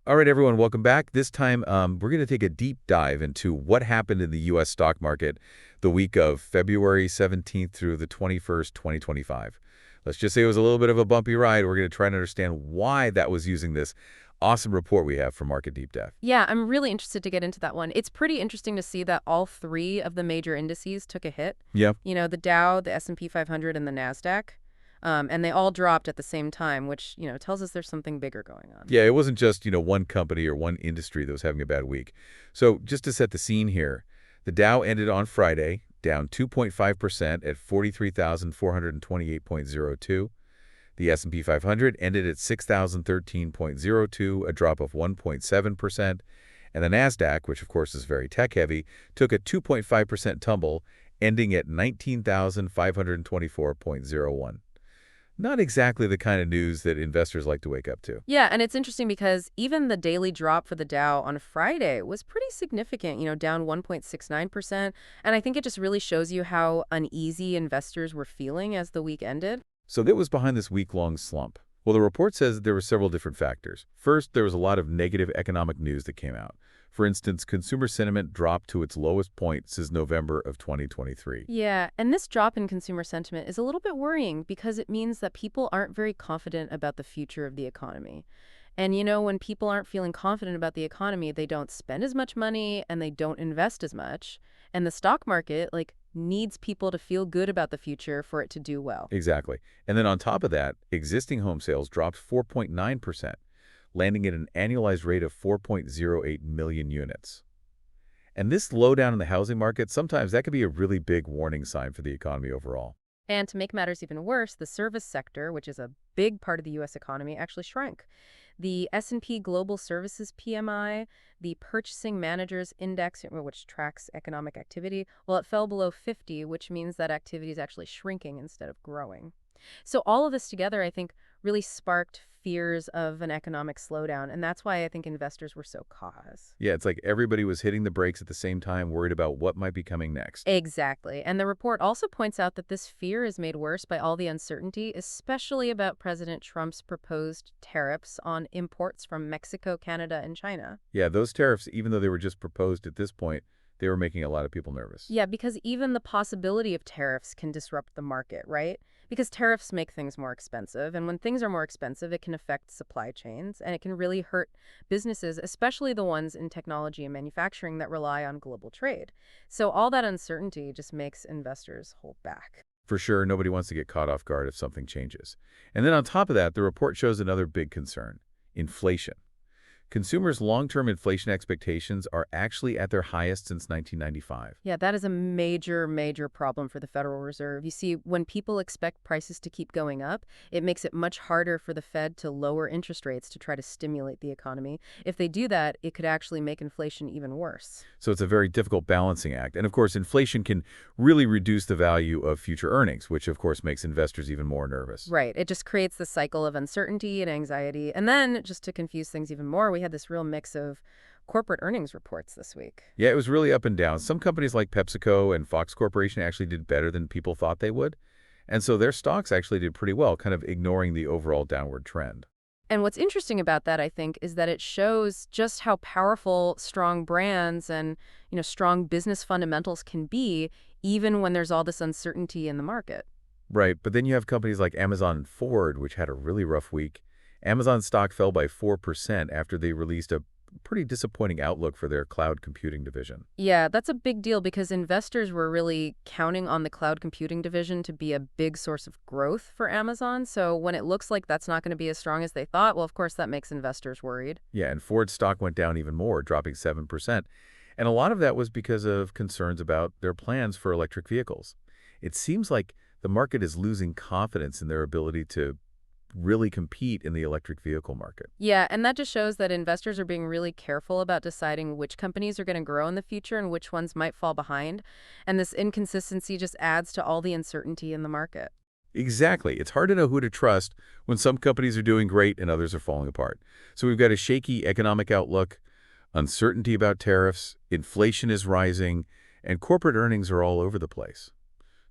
All right, everyone, welcome back. This time, we're going to take a deep dive into what happened in the U.S. stock market the week of February 17th through the 21st, 2025. Let's just say it was a little bit of a bumpy ride. We're going to try and understand why that was using this awesome report we have from Market Deep Dive. Yeah, I'm really interested to get into that one. It's pretty interesting to see that all three of the major indices took a hit. Yeah, The Dow, the S&P 500, and the Nasdaq. And they all dropped at the same time, which, tells us there's something bigger going on. yeah, it wasn't just, one company or one industry that was having a bad week. So just to set the scene here, the Dow ended on Friday down 2.5% at 43,428.02. The S&P 500 ended at 6,013.02, a drop of 1.7%, and the Nasdaq, which of course is very tech-heavy, took a 2.5% tumble, ending at 19,524.01. Not exactly the kind of news that investors like to wake up to. Yeah, and it's interesting because even the daily drop for the Dow on Friday was pretty significant, down 1.69%. And I think it just really shows you how uneasy investors were feeling as the week ended. So that was behind this week-long slump. Well, the report says that there were several different factors. First, there was a lot of negative economic news that came out. For instance, consumer sentiment dropped to its lowest point since November of 2023. Yeah, and this drop in consumer sentiment is a little bit worrying because it means that people aren't very confident about the future of the economy. And when people aren't feeling confident about the economy, they don't spend as much money and they don't invest as much. And the stock market, needs people to feel good about the future for it to do well. Exactly. And then on top of that, existing home sales dropped 4.9%, landing at an annualized rate of 4.08 million units. And this slowdown in the housing market, sometimes that could be a really big warning sign for the economy overall. And to make matters even worse, the service sector, which is a big part of the U.S. economy, actually shrank. The S&P Global Services PMI, the Purchasing Managers Index, which tracks economic activity, well, it fell below 50, which means that activity is actually shrinking instead of growing. So all of this together, I think, really sparked fears of an economic slowdown, and that's why I think investors were so cautious. Yeah, it's like everybody was hitting the brakes at the same time, worried about what might be coming next. Exactly. And the report also points out that this fear is made worse by all the uncertainty, especially about President Trump's proposed tariffs on imports from Mexico, Canada, and China. Yeah, those tariffs, even though they were just proposed at this point, they were making a lot of people nervous. Yeah, because even the possibility of tariffs can disrupt the market, right? Because tariffs make things more expensive, and when things are more expensive, it can affect supply chains, and it can really hurt businesses, especially the ones in technology and manufacturing that rely on global trade. So all that uncertainty just makes investors hold back. For sure, nobody wants to get caught off guard if something changes. And then on top of that, the report shows another big concern: inflation. Consumers' long-term inflation expectations are actually at their highest since 1995. Yeah, that is a major, major problem for the Federal Reserve. You see, when people expect prices to keep going up, it makes it much harder for the Fed to lower interest rates to try to stimulate the economy. If they do that, it could actually make inflation even worse. So it's a very difficult balancing act. And of course, inflation can really reduce the value of future earnings, which of course makes investors even more nervous. Right. It just creates the cycle of uncertainty and anxiety. And then, just to confuse things even more, we had this real mix of corporate earnings reports this week. Yeah, it was really up and down. Some companies like PepsiCo and Fox Corporation actually did better than people thought they would. And so their stocks actually did pretty well, kind of ignoring the overall downward trend. And what's interesting about that, I think, is that it shows just how powerful strong brands and, strong business fundamentals can be, even when there's all this uncertainty in the market. Right, but then you have companies like Amazon and Ford, which had a really rough week. Amazon stock fell by 4% after they released a pretty disappointing outlook for their cloud computing division. Yeah, that's a big deal because investors were really counting on the cloud computing division to be a big source of growth for Amazon. So when it looks like that's not going to be as strong as they thought, well, of course, that makes investors worried. Yeah, and Ford stock went down even more, dropping 7%. And a lot of that was because of concerns about their plans for electric vehicles. It seems like the market is losing confidence in their ability to really compete in the electric vehicle market. Yeah, and that just shows that investors are being really careful about deciding which companies are going to grow in the future and which ones might fall behind. And this inconsistency just adds to all the uncertainty in the market. Exactly. It's hard to know who to trust when some companies are doing great and others are falling apart. So we've got a shaky economic outlook, uncertainty about tariffs, inflation is rising, and corporate earnings are all over the place.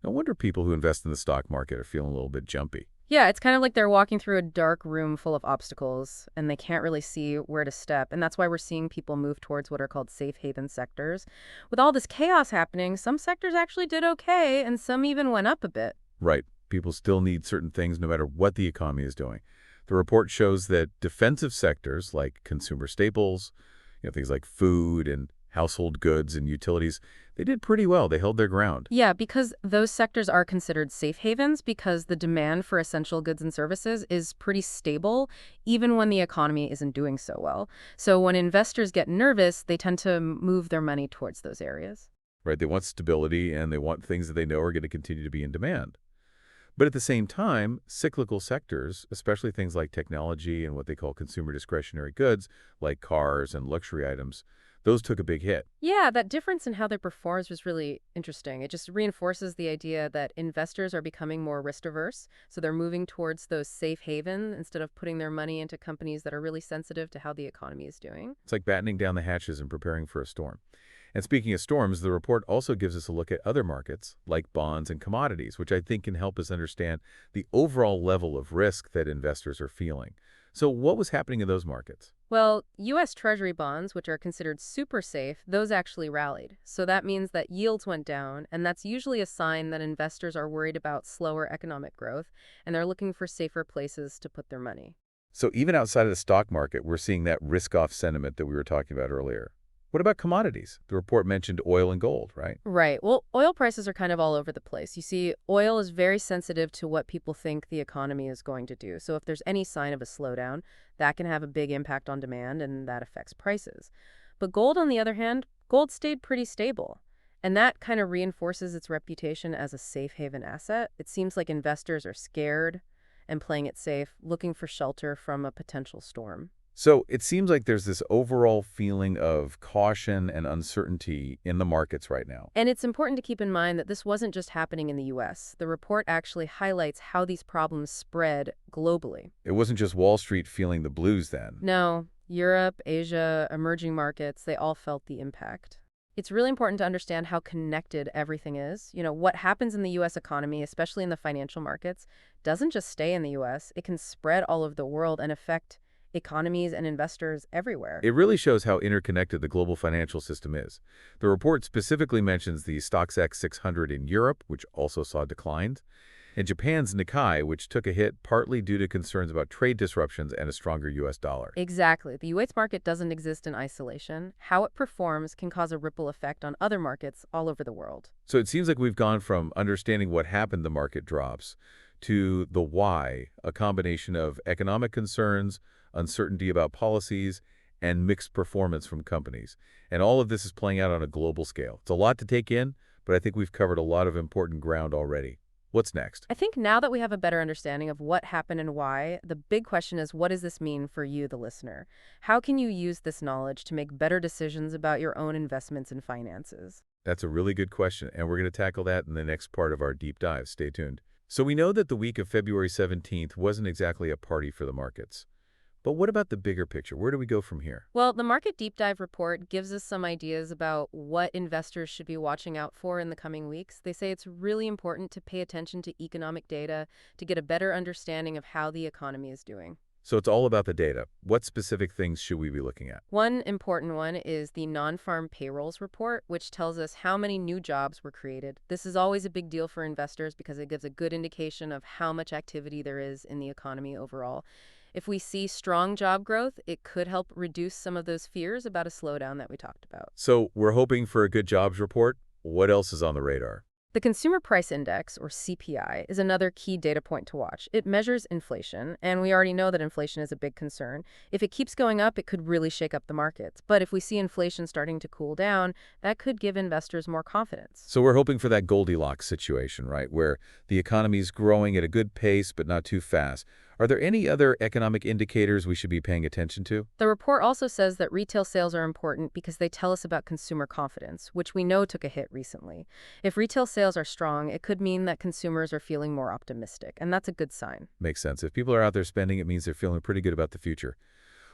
No wonder people who invest in the stock market are feeling a little bit jumpy. Yeah, it's kind of like they're walking through a dark room full of obstacles and they can't really see where to step. And that's why we're seeing people move towards what are called safe haven sectors. With all this chaos happening, some sectors actually did okay and some even went up a bit. Right. People still need certain things no matter what the economy is doing. The report shows that defensive sectors like consumer staples, things like food and household goods and utilities, they did pretty well. They held their ground. Yeah, because those sectors are considered safe havens because the demand for essential goods and services is pretty stable, even when the economy isn't doing so well. So when investors get nervous, they tend to move their money towards those areas. Right? They want stability and they want things that they know are going to continue to be in demand. But at the same time, cyclical sectors, especially things like technology and what they call consumer discretionary goods, like cars and luxury items, those took a big hit. Yeah, that difference in how they perform was really interesting. It just reinforces the idea that investors are becoming more risk averse, so they're moving towards those safe haven instead of putting their money into companies that are really sensitive to how the economy is doing. It's like battening down the hatches and preparing for a storm. And speaking of storms, the report also gives us a look at other markets, like bonds and commodities, which I think can help us understand the overall level of risk that investors are feeling. So what was happening in those markets? Well, U.S. Treasury bonds, which are considered super safe, those actually rallied. So that means that yields went down, and that's usually a sign that investors are worried about slower economic growth, and they're looking for safer places to put their money. So even outside of the stock market, we're seeing that risk-off sentiment that we were talking about earlier. What about commodities? The report mentioned oil and gold, right? Right. Well, oil prices are kind of all over the place. You see, oil is very sensitive to what people think the economy is going to do. So if there's any sign of a slowdown, that can have a big impact on demand and that affects prices. But gold, on the other hand, gold stayed pretty stable. And that kind of reinforces its reputation as a safe haven asset. It seems like investors are scared and playing it safe, looking for shelter from a potential storm. So it seems like there's this overall feeling of caution and uncertainty in the markets right now. And it's important to keep in mind that this wasn't just happening in the U.S. The report actually highlights how these problems spread globally. It wasn't just Wall Street feeling the blues then. No, Europe, Asia, emerging markets, they all felt the impact. It's really important to understand how connected everything is. What happens in the U.S. economy, especially in the financial markets, doesn't just stay in the U.S. It can spread all over the world and affect economies and investors everywhere. It really shows how interconnected the global financial system is. The report specifically mentions the StoxX 600 in Europe, which also saw declines, and Japan's Nikkei, which took a hit partly due to concerns about trade disruptions and a stronger U.S. dollar. Exactly. The U.S. market doesn't exist in isolation. How it performs can cause a ripple effect on other markets all over the world. So it seems like we've gone from understanding what happened the market drops to the why, a combination of economic concerns, uncertainty about policies, and mixed performance from companies. And all of this is playing out on a global scale. It's a lot to take in, but I think we've covered a lot of important ground already. What's next? I think now that we have a better understanding of what happened and why, the big question is, what does this mean for you, the listener? How can you use this knowledge to make better decisions about your own investments and finances? That's a really good question, and we're going to tackle that in the next part of our deep dive. Stay tuned. So we know that the week of February 17th wasn't exactly a party for the markets. But what about the bigger picture? Where do we go from here? Well, the Market Deep Dive report gives us some ideas about what investors should be watching out for in the coming weeks. They say it's really important to pay attention to economic data to get a better understanding of how the economy is doing. So it's all about the data. What specific things should we be looking at? One important one is the non-farm payrolls report, which tells us how many new jobs were created. This is always a big deal for investors because it gives a good indication of how much activity there is in the economy overall. If we see strong job growth, it could help reduce some of those fears about a slowdown that we talked about. So we're hoping for a good jobs report. What else is on the radar? The Consumer Price Index, or CPI, is another key data point to watch. It measures inflation, and we already know that inflation is a big concern. If it keeps going up, it could really shake up the markets. But if we see inflation starting to cool down, that could give investors more confidence. So we're hoping for that Goldilocks situation, right, where the economy's growing at a good pace but not too fast. Are there any other economic indicators we should be paying attention to? The report also says that retail sales are important because they tell us about consumer confidence, which we know took a hit recently. If retail sales are strong, it could mean that consumers are feeling more optimistic, and that's a good sign. Makes sense. If people are out there spending, it means they're feeling pretty good about the future.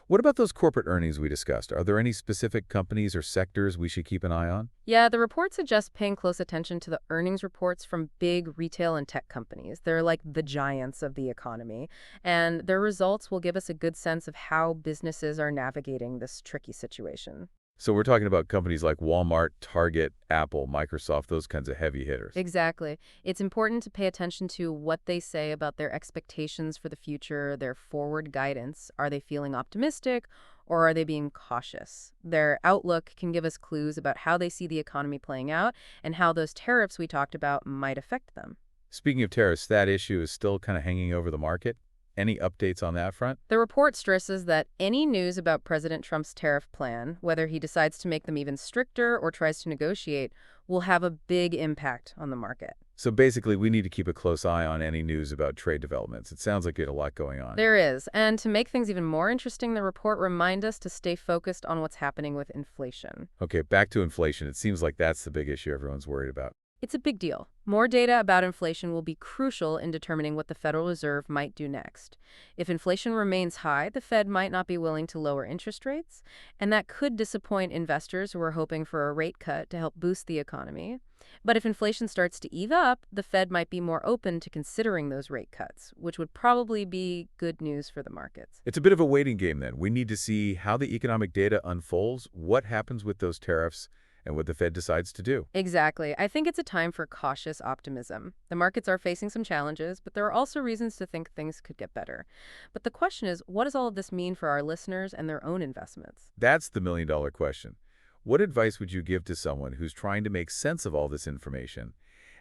What about those corporate earnings we discussed? Are there any specific companies or sectors we should keep an eye on? Yeah, the report suggests paying close attention to the earnings reports from big retail and tech companies. They're like the giants of the economy, and their results will give us a good sense of how businesses are navigating this tricky situation. So we're talking about companies like Walmart, Target, Apple, Microsoft, those kinds of heavy hitters. Exactly. It's important to pay attention to what they say about their expectations for the future, their forward guidance. Are they feeling optimistic or are they being cautious? Their outlook can give us clues about how they see the economy playing out and how those tariffs we talked about might affect them. Speaking of tariffs, that issue is still kind of hanging over the market. Any updates on that front? The report stresses that any news about President Trump's tariff plan, whether he decides to make them even stricter or tries to negotiate, will have a big impact on the market. So basically, we need to keep a close eye on any news about trade developments. It sounds like you had a lot going on. There is. And to make things even more interesting, the report reminds us to stay focused on what's happening with inflation. Okay, back to inflation. It seems like that's the big issue everyone's worried about. It's a big deal. More data about inflation will be crucial in determining what the Federal Reserve might do next. If inflation remains high, the Fed might not be willing to lower interest rates, and that could disappoint investors who are hoping for a rate cut to help boost the economy. But if inflation starts to ease up, the Fed might be more open to considering those rate cuts, which would probably be good news for the markets. It's a bit of a waiting game then. We need to see how the economic data unfolds, what happens with those tariffs, and what the Fed decides to do. Exactly. I think it's a time for cautious optimism. The markets are facing some challenges, but there are also reasons to think things could get better. But the question is, what does all of this mean for our listeners and their own investments? That's the million-dollar question. What advice would you give to someone who's trying to make sense of all this information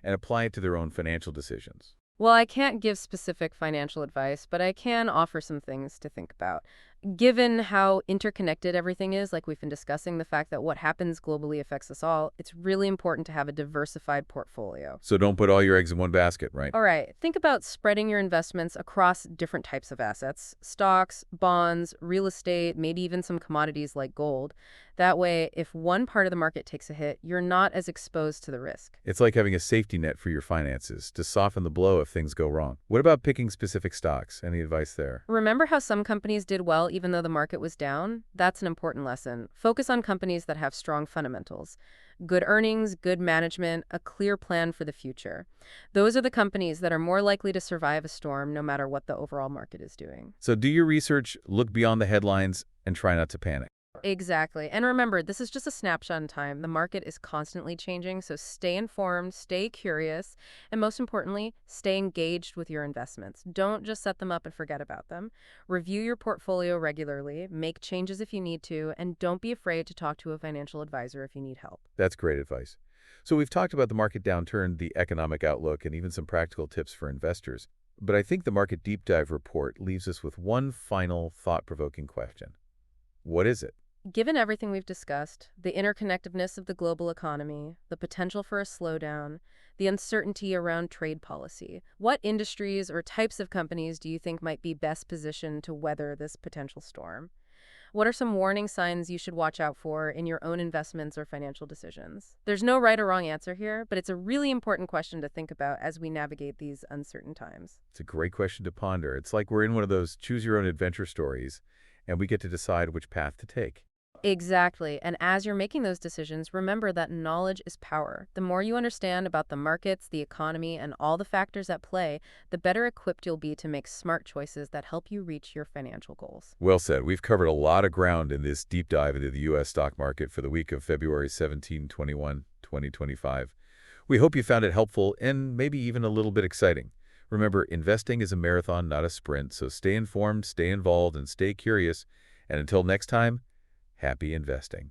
and apply it to their own financial decisions? Well, I can't give specific financial advice, but I can offer some things to think about. Given how interconnected everything is, like we've been discussing, the fact that what happens globally affects us all, it's really important to have a diversified portfolio. So don't put all your eggs in one basket, right? All right, think about spreading your investments across different types of assets: stocks, bonds, real estate, maybe even some commodities like gold. That way, if one part of the market takes a hit, you're not as exposed to the risk. It's like having a safety net for your finances to soften the blow if things go wrong. What about picking specific stocks? Any advice there? Remember how some companies did well even though the market was down? That's an important lesson. Focus on companies that have strong fundamentals. Good earnings, good management, a clear plan for the future. Those are the companies that are more likely to survive a storm no matter what the overall market is doing. So do your research, look beyond the headlines, and try not to panic. Exactly. And remember, this is just a snapshot in time. The market is constantly changing, so stay informed, stay curious, and most importantly, stay engaged with your investments. Don't just set them up and forget about them. Review your portfolio regularly, make changes if you need to, and don't be afraid to talk to a financial advisor if you need help. That's great advice. So we've talked about the market downturn, the economic outlook, and even some practical tips for investors. But I think the Market Deep Dive report leaves us with one final thought-provoking question. What is it? Given everything we've discussed, the interconnectedness of the global economy, the potential for a slowdown, the uncertainty around trade policy, what industries or types of companies do you think might be best positioned to weather this potential storm? What are some warning signs you should watch out for in your own investments or financial decisions? There's no right or wrong answer here, but it's a really important question to think about as we navigate these uncertain times. It's a great question to ponder. It's like we're in one of those choose-your-own-adventure stories, and we get to decide which path to take. Exactly. And as you're making those decisions, remember that knowledge is power. The more you understand about the markets, the economy, and all the factors at play, the better equipped you'll be to make smart choices that help you reach your financial goals. Well said. We've covered a lot of ground in this deep dive into the U.S. stock market for the week of February 17, 2025. We hope you found it helpful and maybe even a little bit exciting. Remember, investing is a marathon, not a sprint, so stay informed, stay involved, and stay curious. And until next time, happy investing.